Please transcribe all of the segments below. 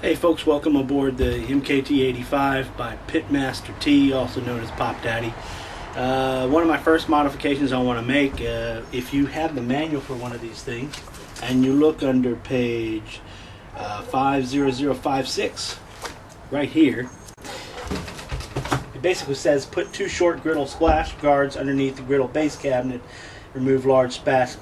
Hey folks, welcome aboard the MKT 85 by Pitmaster T, also known as Pop Daddy. One of my first modifications I want to make, if you have the manual for one of these things, and you look under page 50056, right here, it basically says put 2 short griddle splash guards underneath the griddle base cabinet, remove large splash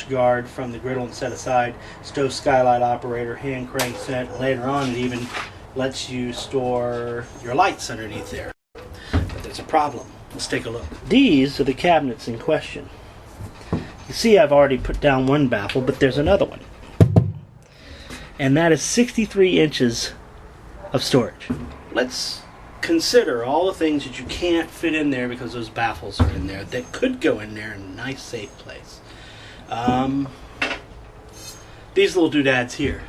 guard from the griddle and set aside, stove skylight operator, hand crank set. Later on it even lets you store your lights underneath there. But there's a problem. Let's take a look. These are the cabinets in question. You see I've already put down one baffle, but there's another one. And that is 63 inches of storage. Let's consider all the things that you can't fit in there because those baffles are in there that could go in there in a nice safe place. These little doodads here,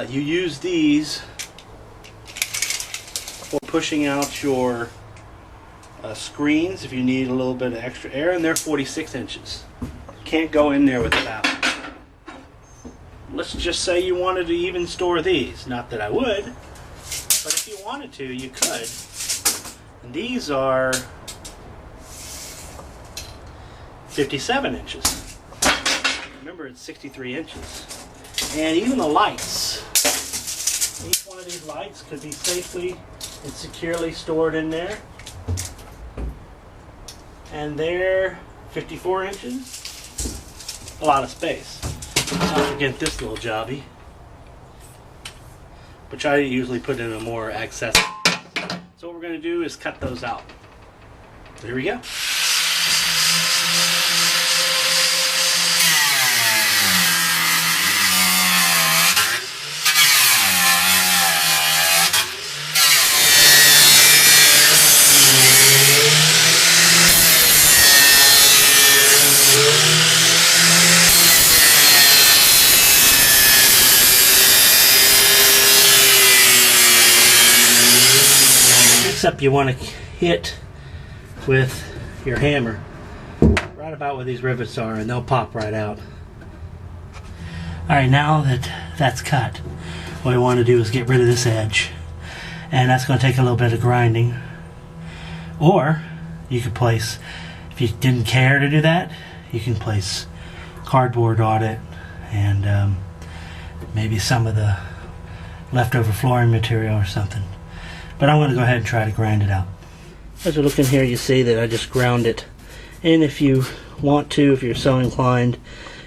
you use these for pushing out your screens if you need a little bit of extra air, and they're 46 inches. Can't go in there with a baffle. Let's just say you wanted to even store these. Not that I would, but if you wanted to, you could. And these are 57 inches. Remember, it's 63 inches. And even the lights, each one of these lights could be safely and securely stored in there. And they're 54 inches. A lot of space. Not forget this little jobby, which I usually put in a more accessible. So what we're going to do is cut those out. There we go. Except you want to hit with your hammer right about where these rivets are, and they'll pop right out. Alright, now that that's cut, what we want to do is get rid of this edge, and that's going to take a little bit of grinding. Or you could place, if you didn't care to do that, you can place cardboard on it and maybe some of the leftover flooring material or something. But I'm going to go ahead and try to grind it out. As you look in here, you see that I just ground it. And if you want to, if you're so inclined,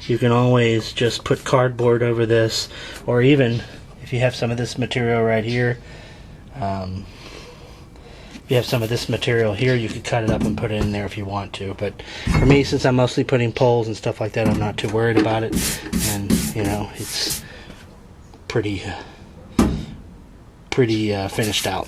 you can always just put cardboard over this, or even if you have some of this material right here, if you have some of this material here, you could cut it up and put it in there if you want to. But for me, since I'm mostly putting poles and stuff like that, I'm not too worried about it. And you know, it's pretty finished out.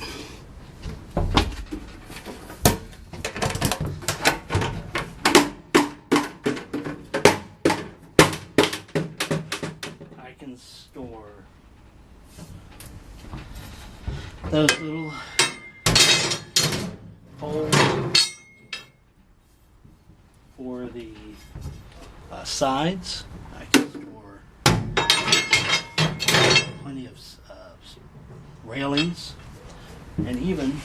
I can store those little holes for the sides. I can store plenty of railings, and even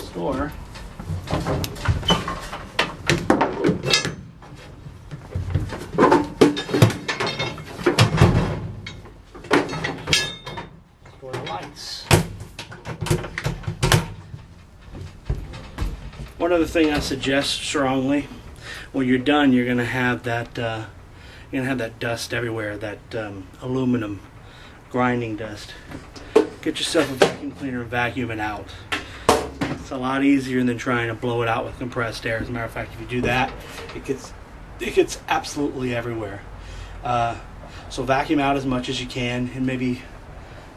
store the lights. One other thing I suggest strongly: when you're done, you're going to have that dust everywhere, that aluminum grinding dust. Get yourself a vacuum cleaner and vacuum it out. It's a lot easier than trying to blow it out with compressed air. As a matter of fact, if you do that, it gets absolutely everywhere. So vacuum out as much as you can, and maybe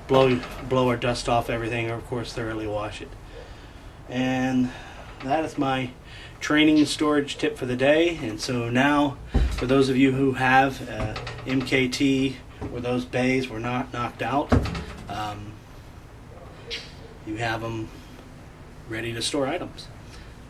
blow our dust off everything, or of course thoroughly wash it. And that is my training and storage tip for the day. And so now, for those of you who have MKT, where those bays were not knocked out, you have them ready to store items.